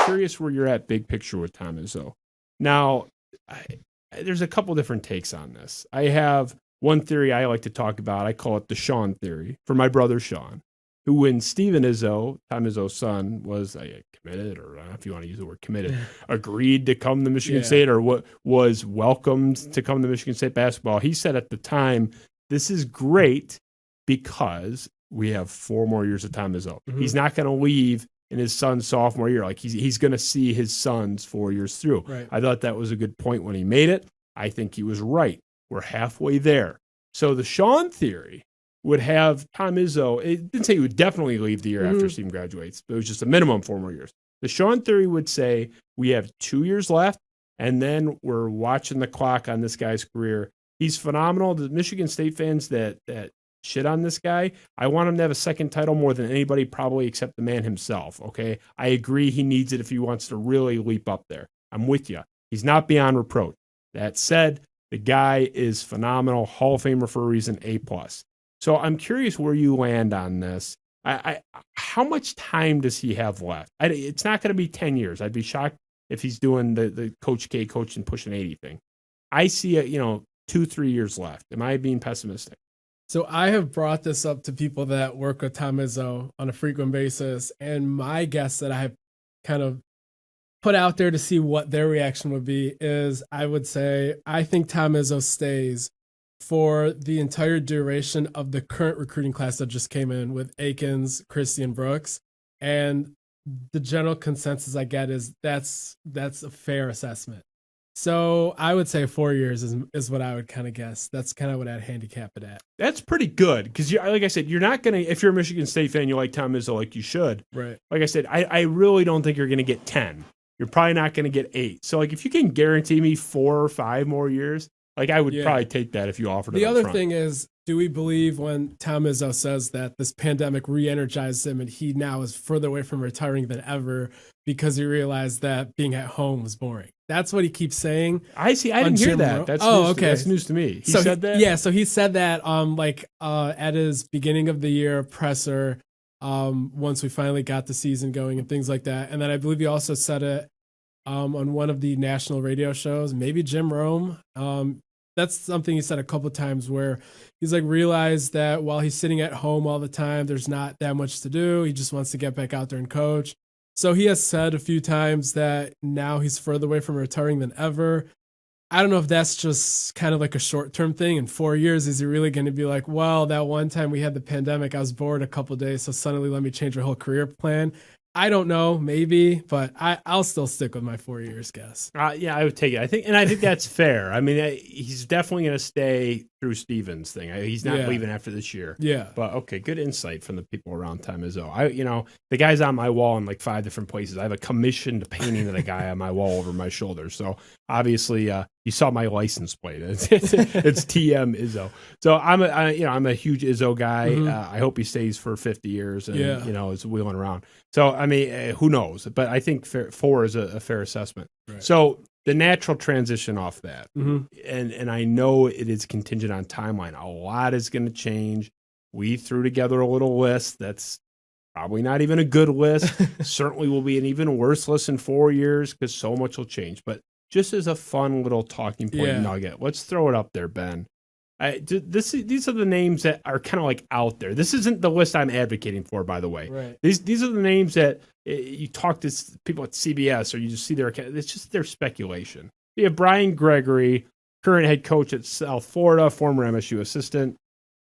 curious where you're at big picture with Tom Izzo. Now, there's a couple different takes on this. I have one theory I like to talk about. I call it the Sean theory for my brother Sean, who when Steven Izzo, Tom Izzo's son, was committed, or I don't know if you want to use the word committed, agreed to come to Michigan State, or what was welcomed to come to Michigan State basketball, he said at the time, this is great because we have 4 more years of Tom Izzo. Mm-hmm. He's not going to leave in his son's sophomore year. Like he's going to see his sons 4 years through. Right. I thought that was a good point when he made it. I think he was right. We're halfway there. So the Sean theory would have Tom Izzo, it didn't say he would definitely leave the year after Steven graduates, but it was just a minimum 4 more years. The Sean theory would say we have 2 years left, and then we're watching the clock on this guy's career. He's phenomenal. The Michigan State fans that shit on this guy, I want him to have a second title more than anybody probably except the man himself, okay? I agree he needs it if he wants to really leap up there. I'm with you. He's not beyond reproach. That said, the guy is phenomenal, Hall of Famer for a reason, A+. So I'm curious where you land on this. How much time does he have left? It's not going to be 10 years. I'd be shocked if he's doing the Coach K coaching pushing 80 thing. I see 2-3 years left. Am I being pessimistic? So I have brought this up to people that work with Tom Izzo on a frequent basis, and my guess that I have kind of put out there to see what their reaction would be is I would say I think Tom Izzo stays for the entire duration of the current recruiting class that just came in with Akins, Christie, and Brooks. And the general consensus I get is that's a fair assessment. So I would say 4 years is what I would kind of guess. That's kind of what I'd handicap it at. That's pretty good because, like I said, you're not going to, if you're a Michigan State fan, you like Tom Izzo like you should. Right. Like I said, I really don't think you're going to get 10. You're probably not going to get 8. So, like, if you can guarantee me 4 or 5 more years, like, I would probably take that if you offered it. The other thing is, do we believe when Tom Izzo says that this pandemic re-energized him and he now is further away from retiring than ever because he realized that being at home was boring? That's what he keeps saying. I see. I didn't hear that. That's that's news to me. He said that? Yeah, so he said that at his beginning of the year presser, once we finally got the season going and things like that. And then I believe he also said it on one of the national radio shows, maybe Jim Rome. That's something he said a couple of times where he's like realized that while he's sitting at home all the time, there's not that much to do. He just wants to get back out there and coach. So he has said a few times that now he's further away from retiring than ever. I don't know if that's just kind of like a short-term thing. In 4 years, is he really going to be like, well, that one time we had the pandemic, I was bored a couple of days, so suddenly let me change my whole career plan? I don't know, maybe, but I'll still stick with my 4 years guess. Yeah, I would take it. I think that's fair. I mean, he's definitely going to stay through Stevens' thing. He's not leaving after this year. Yeah. But okay, good insight from the people around Tom Izzo. The guy's on my wall in like 5 different places. I have a commissioned painting of the guy on my wall over my shoulder. So obviously, you saw my license plate. It's TM Izzo. So I'm a huge Izzo guy. Mm-hmm. I hope he stays for 50 years and is wheeling around. So I mean, who knows? But I think 4 is a fair assessment. Right. So the natural transition off that, and I know it is contingent on timeline. A lot is going to change. We threw together a little list that's probably not even a good list. Certainly will be an even worse list in 4 years because so much will change. But just as a fun little talking point nugget, let's throw it up there, Ben. These are the names that are kind of like out there. This isn't the list I'm advocating for, by the way. Right. These are the names that you talk to people at CBS or you just see it's just their speculation. You have Brian Gregory, current head coach at South Florida, former MSU assistant.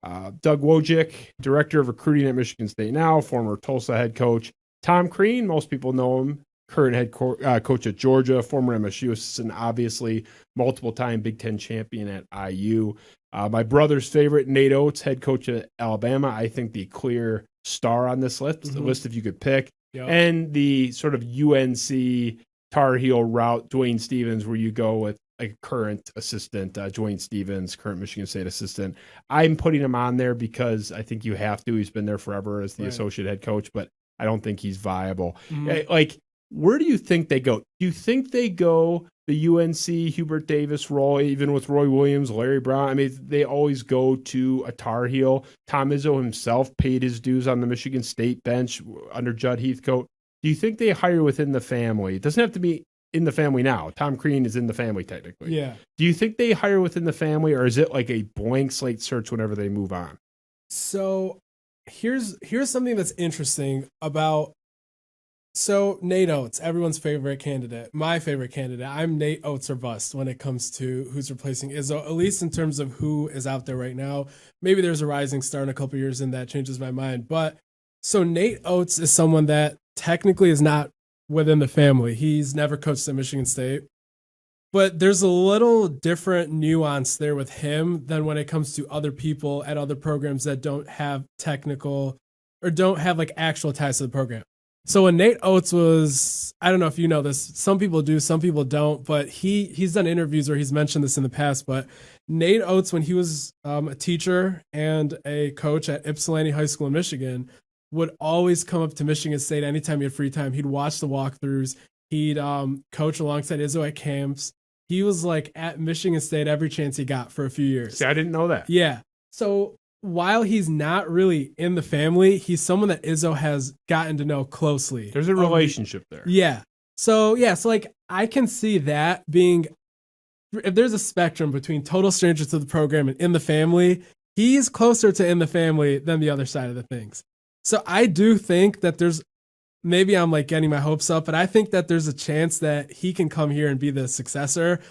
Doug Wojcik, director of recruiting at Michigan State now, former Tulsa head coach. Tom Crean, most people know him, current head coach at Georgia, former MSU assistant, obviously multiple-time Big Ten champion at IU. My brother's favorite, Nate Oates, head coach at Alabama. I think the clear star on this list, the list if you could pick. Yep. And the sort of UNC Tar Heel route, Dwayne Stevens, where you go with a current assistant, Dwayne Stevens, current Michigan State assistant. I'm putting him on there because I think you have to. He's been there forever as the associate head coach, but I don't think he's viable. Like, where do you think they go? Do you think they go the UNC Hubert Davis role, even with Roy Williams, Larry Brown? I mean, they always go to a Tar Heel. Tom Izzo himself paid his dues on the Michigan State bench under Judd Heathcote. Do you think they hire within the family? It doesn't have to be in the family now. Tom Crean is in the family technically. Yeah. Do you think they hire within the family, or is it like a blank slate search whenever they move on? So here's something that's interesting about. So Nate Oates, everyone's favorite candidate, my favorite candidate. I'm Nate Oates or bust when it comes to who's replacing Izzo, at least in terms of who is out there right now. Maybe there's a rising star in a couple years and that changes my mind. But so Nate Oates is someone that technically is not within the family. He's never coached at Michigan State. But there's a little different nuance there with him than when it comes to other people at other programs that don't have technical or don't have like actual ties to the program. So when Nate Oates was, I don't know if you know this, some people do, some people don't, but he's done interviews where he's mentioned this in the past, but Nate Oates, when he was a teacher and a coach at Ypsilanti High School in Michigan, would always come up to Michigan State anytime he had free time. He'd watch the walkthroughs. He'd coach alongside Izzo at camps. He was like at Michigan State every chance he got for a few years. See, I didn't know that. Yeah. So while he's not really in the family, he's someone that Izzo has gotten to know closely. There's a relationship there. Yeah. So like I can see that being, if there's a spectrum between total strangers to the program and in the family, he's closer to in the family than the other side of the things. So I do think that maybe I'm like getting my hopes up, but I think that there's a chance that he can come here and be the successor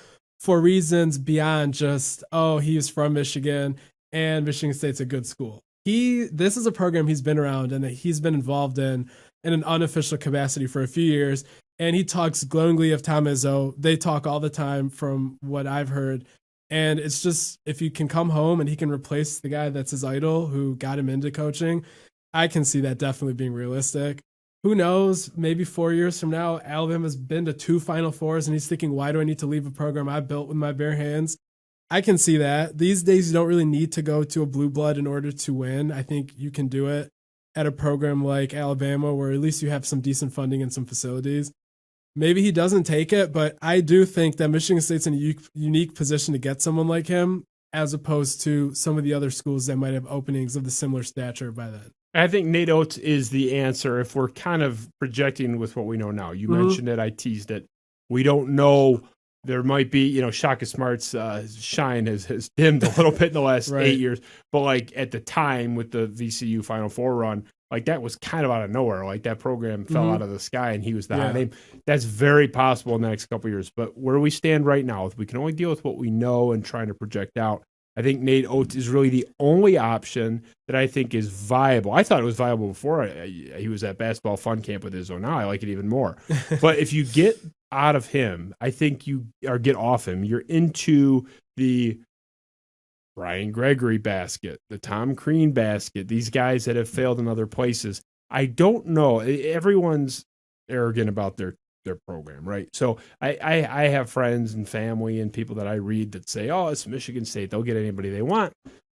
for reasons beyond just, he's from Michigan and Michigan State's a good school. This is a program he's been around and that he's been involved in an unofficial capacity for a few years. And he talks glowingly of Tom Izzo. They talk all the time from what I've heard. And it's just, if you can come home and he can replace the guy that's his idol who got him into coaching, I can see that definitely being realistic. Who knows? Maybe 4 years from now, Alabama's been to 2 Final Fours and he's thinking, why do I need to leave a program I built with my bare hands? I can see that. These days, you don't really need to go to a blue blood in order to win. I think you can do it at a program like Alabama where at least you have some decent funding and some facilities. Maybe he doesn't take it, but I do think that Michigan State's in a unique position to get someone like him as opposed to some of the other schools that might have openings of the similar stature by then. I think Nate Oates is the answer if we're kind of projecting with what we know now. You mentioned it. I teased it. We don't know. There might be, Shaka Smart's shine has dimmed a little bit in the last 8 years. But, like, at the time with the VCU Final Four run, like, that was kind of out of nowhere. Like, that program fell out of the sky, and he was the hot name. That's very possible in the next couple of years. But where we stand right now, if we can only deal with what we know and trying to project out, I think Nate Oates is really the only option that I think is viable. I thought it was viable before he was at basketball fun camp with Izzo. Now I like it even more. But if you get out of him, I think get off him, you're into the Brian Gregory basket, the Tom Crean basket, these guys that have failed in other places. I don't know. Everyone's arrogant about their program, right? So I have friends and family and people that I read that say, it's Michigan State. They'll get anybody they want.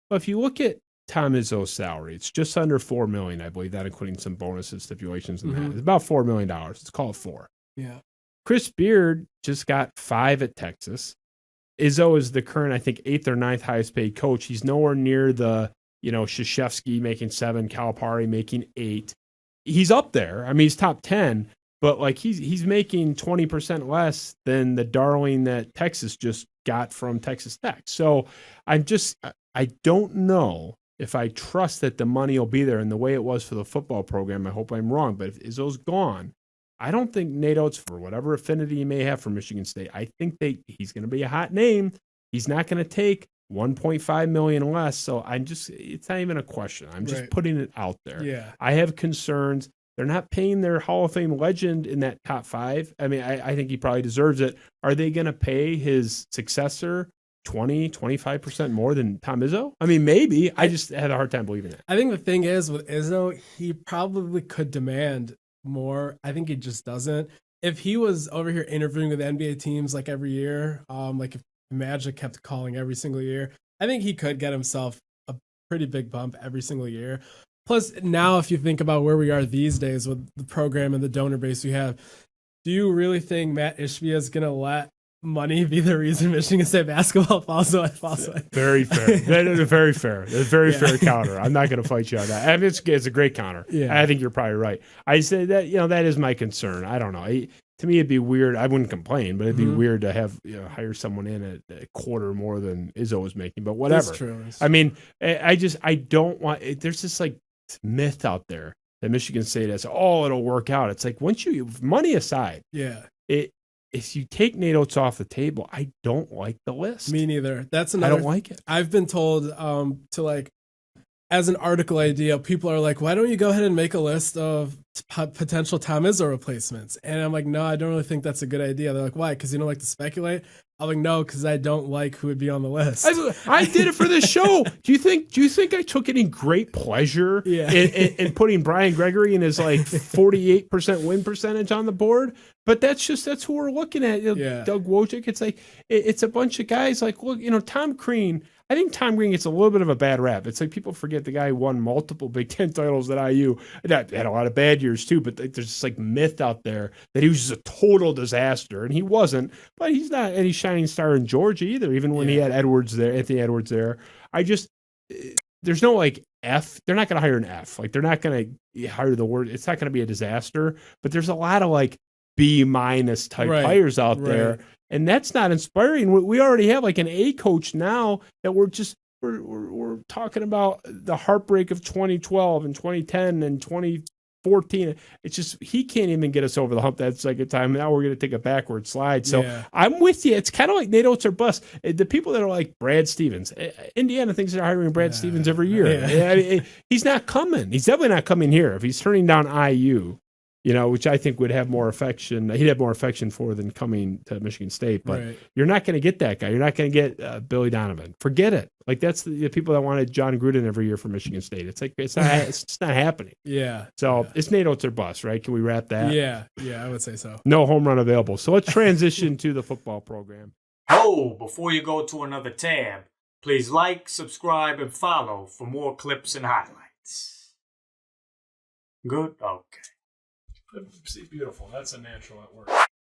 But if you look at Tom Izzo's salary, it's just under $4 million, I believe, that including some bonuses, stipulations, and that. It's about $4 million. Let's call it 4. Yeah. Chris Beard just got 5 at Texas. Izzo is the current, I think, 8th or 9th highest paid coach. He's nowhere near the, Krzyzewski making 7, Calipari making 8. He's up there. I mean, he's top 10, but like he's making 20% less than the darling that Texas just got from Texas Tech. So I don't know if I trust that the money will be there. And the way it was for the football program, I hope I'm wrong. But if Izzo's gone, I don't think Nate Oates, for whatever affinity he may have for Michigan State, I think he's going to be a hot name. He's not going to take $1.5 million less. So it's not even a question. I'm just putting it out there. Yeah. I have concerns. They're not paying their Hall of Fame legend in that top 5. I mean, I think he probably deserves it. Are they going to pay his successor 25% more than Tom Izzo? I mean, maybe. I just had a hard time believing it. I think the thing is with Izzo, he probably could demand more. I think he just doesn't. If he was over here interviewing with NBA teams like every year, like if Magic kept calling every single year, I think he could get himself a pretty big bump every single year. Plus, now if you think about where we are these days with the program and the donor base we have, do you really think Matt Ishbia is going to let money be the reason Michigan State basketball falls away. Very fair. That is very fair. That's a very Yeah. fair counter. I'm not going to fight you on that. I mean, it's a great counter. Yeah. I think you're probably right. I say that, that is my concern. I don't know. To me, it'd be weird. I wouldn't complain, but it'd be weird to have hire someone in at a quarter more than Izzo was making. But whatever. That's true. I mean, I don't want. There's this like myth out there that Michigan State has. Oh, it'll work out. It's like once money aside, if you take Nate Oates off the table, I don't like the list. Me neither. That's another. I don't like it. I've been told to like, as an article idea, people are like, why don't you go ahead and make a list of potential Tom Izzo replacements? And I'm like, no, I don't really think that's a good idea. They're like, why? Because you don't like to speculate? I'm like, no, because I don't like who would be on the list. I did it for this show. Do you think I took any great pleasure in putting Brian Gregory and his like 48% win percentage on the board? But that's who we're looking at. Doug Wojcik. It's like it's a bunch of guys like, look, Tom Crean. I think Tom Green gets a little bit of a bad rap. It's like people forget the guy who won multiple Big Ten titles at IU. That had a lot of bad years too, but there's this like myth out there that he was just a total disaster, and he wasn't. But he's not any shining star in Georgia either. Even when he had Anthony Edwards there. There's no like F. They're not going to hire an F. Like they're not going to hire the word. It's not going to be a disaster. But there's a lot of like B- type players out there. And that's not inspiring. We already have like an A coach now that we're talking about the heartbreak of 2012 and 2010 and 2014. It's just he can't even get us over the hump that second time. Now we're going to take a backward slide. So I'm with you. It's kind of like Nate Oates or bust. The people that are like Brad Stevens, Indiana thinks they're hiring Brad Stevens every year. He's not coming. He's definitely not coming here. If he's turning down IU, which I think would have more affection. He'd have more affection for than coming to Michigan State. But you're not going to get that guy. You're not going to get Billy Donovan. Forget it. Like that's the people that wanted John Gruden every year for Michigan State. It's like it's not happening. So it's Nate Oates or bust, right? Can we wrap that? Yeah, I would say so. No home run available. So let's transition to the football program. Before you go to another tab, please like, subscribe, and follow for more clips and highlights. Good? Okay. See, beautiful. That's a natural at work.